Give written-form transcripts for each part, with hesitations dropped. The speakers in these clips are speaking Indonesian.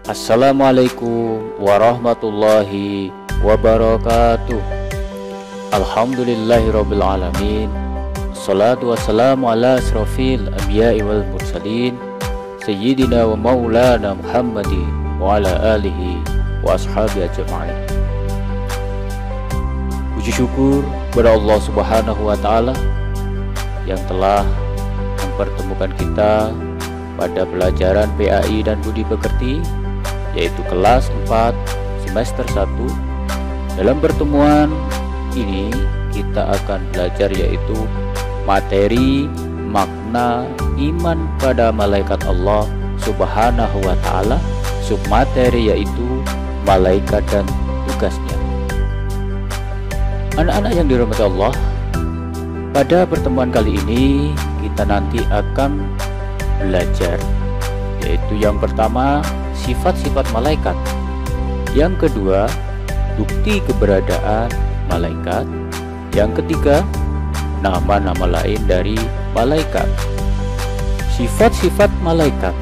Assalamualaikum warahmatullahi wabarakatuh. Alhamdulillahirabbil alamin. Salatu wassalamu ala asrofil anbiya'i wal mursalin Sayyidina wa maulana Muhammadin wa ala alihi wa ashabi ajma'in. Puji syukur kepada Allah subhanahu wa ta'ala yang telah mempertemukan kita pada pelajaran PAI dan Budi Pekerti, yaitu kelas 4 semester 1. Dalam pertemuan ini kita akan belajar yaitu materi makna iman pada malaikat Allah subhanahu wa ta'ala, submateri yaitu malaikat dan tugasnya. Anak-anak yang dirahmati Allah, pada pertemuan kali ini kita nanti akan belajar yaitu yang pertama sifat-sifat malaikat, yang kedua bukti keberadaan malaikat, yang ketiga nama-nama lain dari malaikat. Sifat-sifat malaikat.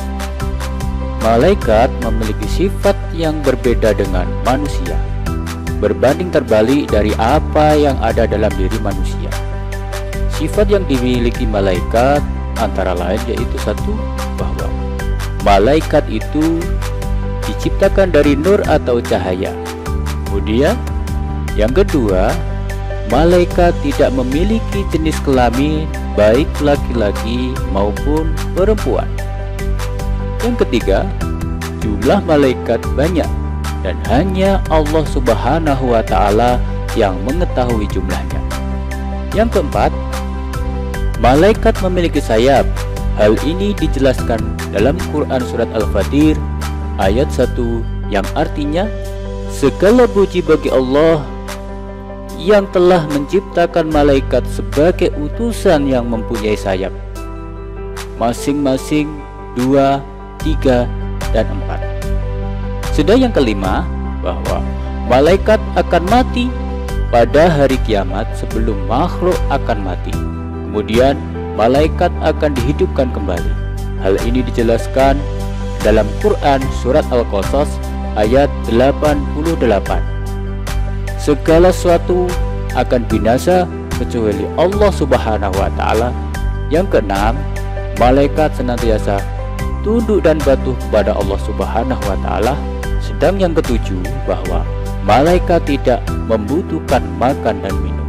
Malaikat memiliki sifat yang berbeda dengan manusia, berbanding terbalik dari apa yang ada dalam diri manusia. Sifat yang dimiliki malaikat antara lain yaitu satu, bahwa malaikat itu diciptakan dari nur atau cahaya. Kemudian yang kedua, malaikat tidak memiliki jenis kelamin baik laki-laki maupun perempuan. Yang ketiga, jumlah malaikat banyak dan hanya Allah subhanahu wa ta'ala yang mengetahui jumlahnya. Yang keempat, malaikat memiliki sayap. Hal ini dijelaskan dalam Quran surat Al-Fatir ayat 1 yang artinya, segala puji bagi Allah yang telah menciptakan malaikat sebagai utusan yang mempunyai sayap, masing-masing 2, 3, dan 4. Sedang yang kelima, bahwa malaikat akan mati pada hari kiamat sebelum makhluk akan mati. Kemudian malaikat akan dihidupkan kembali. Hal ini dijelaskan dalam Quran surat Al-Qasas ayat 88. Segala sesuatu akan binasa kecuali Allah subhanahu wa ta'ala. Yang keenam, malaikat senantiasa tunduk dan patuh kepada Allah subhanahu wa ta'ala. Sedang yang ketujuh, bahwa malaikat tidak membutuhkan makan dan minum.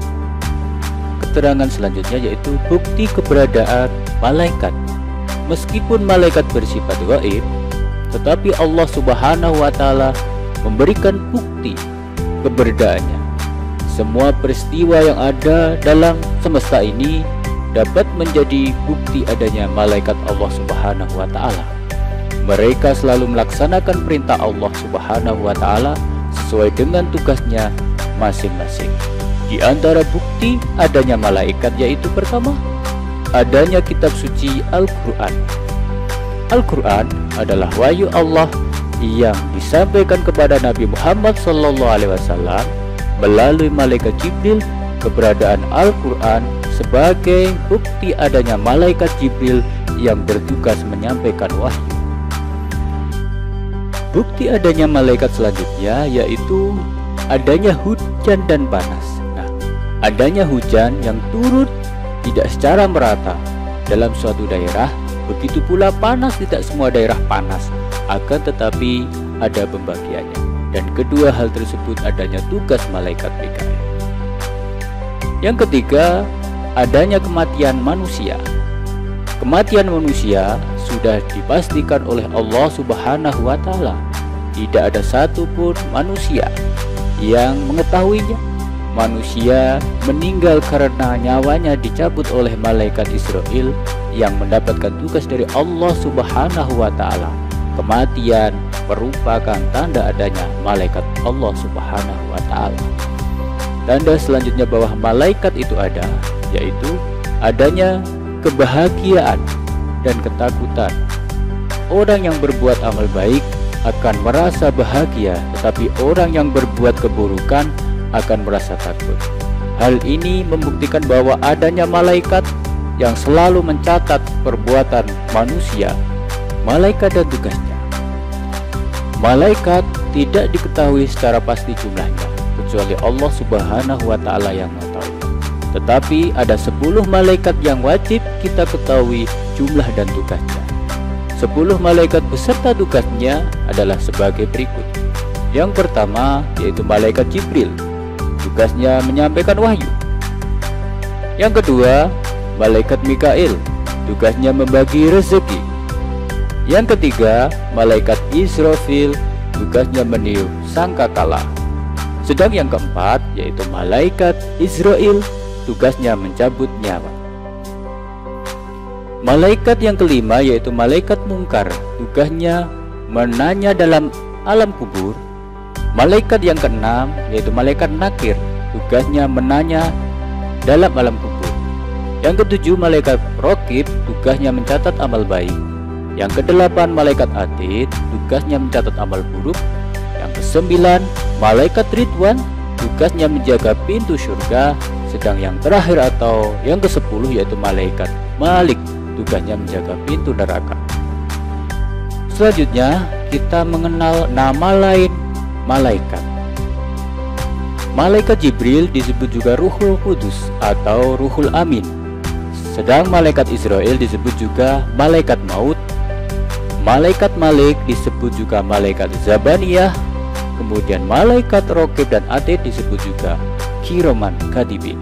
Keterangan selanjutnya yaitu bukti keberadaan malaikat. Meskipun malaikat bersifat gaib, tetapi Allah subhanahu wa ta'ala memberikan bukti keberadaannya. Semua peristiwa yang ada dalam semesta ini dapat menjadi bukti adanya malaikat Allah subhanahu wa ta'ala. Mereka selalu melaksanakan perintah Allah subhanahu wa ta'ala sesuai dengan tugasnya masing-masing. Di antara bukti adanya malaikat yaitu pertama, adanya kitab suci Al-Quran. Al-Quran adalah wahyu Allah yang disampaikan kepada Nabi Muhammad SAW melalui malaikat Jibril. Keberadaan Al-Quran sebagai bukti adanya malaikat Jibril yang bertugas menyampaikan wahyu. Bukti adanya malaikat selanjutnya yaitu adanya hujan dan panas. Adanya hujan yang turun tidak secara merata dalam suatu daerah, begitu pula panas tidak semua daerah panas, akan tetapi ada pembagiannya. Dan kedua hal tersebut adanya tugas malaikat Mikail. Yang ketiga, adanya kematian manusia. Kematian manusia sudah dipastikan oleh Allah subhanahu wa ta'ala. Tidak ada satupun manusia yang mengetahuinya. Manusia meninggal karena nyawanya dicabut oleh malaikat Israel yang mendapatkan tugas dari Allah subhanahu wa ta'ala. Kematian merupakan tanda adanya malaikat Allah subhanahu wa ta'ala. Tanda selanjutnya bahwa malaikat itu ada yaitu adanya kebahagiaan dan ketakutan. Orang yang berbuat amal baik akan merasa bahagia, tetapi orang yang berbuat keburukan akan merasa takut. Hal ini membuktikan bahwa adanya malaikat yang selalu mencatat perbuatan manusia, malaikat dan tugasnya. Malaikat tidak diketahui secara pasti jumlahnya, kecuali Allah Subhanahu wa Ta'ala yang mengetahui. Tetapi ada 10 malaikat yang wajib kita ketahui jumlah dan tugasnya. 10 malaikat beserta tugasnya adalah sebagai berikut. Yang pertama yaitu malaikat Jibril, tugasnya menyampaikan wahyu. Yang kedua, malaikat Mikail, tugasnya membagi rezeki. Yang ketiga, malaikat Israfil, tugasnya meniup sangkakala. Sedang yang keempat yaitu malaikat Israel, tugasnya mencabut nyawa. Malaikat yang kelima yaitu malaikat Mungkar, tugasnya menanya dalam alam kubur. Malaikat yang keenam yaitu malaikat Nakir, tugasnya menanya dalam alam kubur. Yang ketujuh, malaikat Raqib, tugasnya mencatat amal baik. Yang kedelapan, malaikat Atid, tugasnya mencatat amal buruk. Yang kesembilan, malaikat Ridwan, tugasnya menjaga pintu surga. Sedang yang terakhir atau yang ke-10 yaitu malaikat Malik, tugasnya menjaga pintu neraka. Selanjutnya kita mengenal nama lain malaikat. Malaikat Jibril disebut juga Ruhul Kudus atau Ruhul Amin. Sedang malaikat Israel disebut juga malaikat maut. Malaikat Malik disebut juga malaikat Zabaniyah. Kemudian malaikat Raqib dan Atid disebut juga Kiraman Katibin.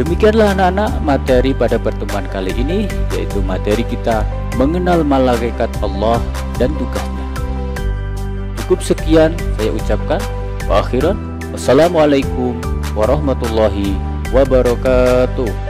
Demikianlah anak-anak materi pada pertemuan kali ini, yaitu materi kita mengenal malaikat Allah dan tugasnya. Cukup sekian saya ucapkan. Wa akhiran, wassalamualaikum warahmatullahi wabarakatuh.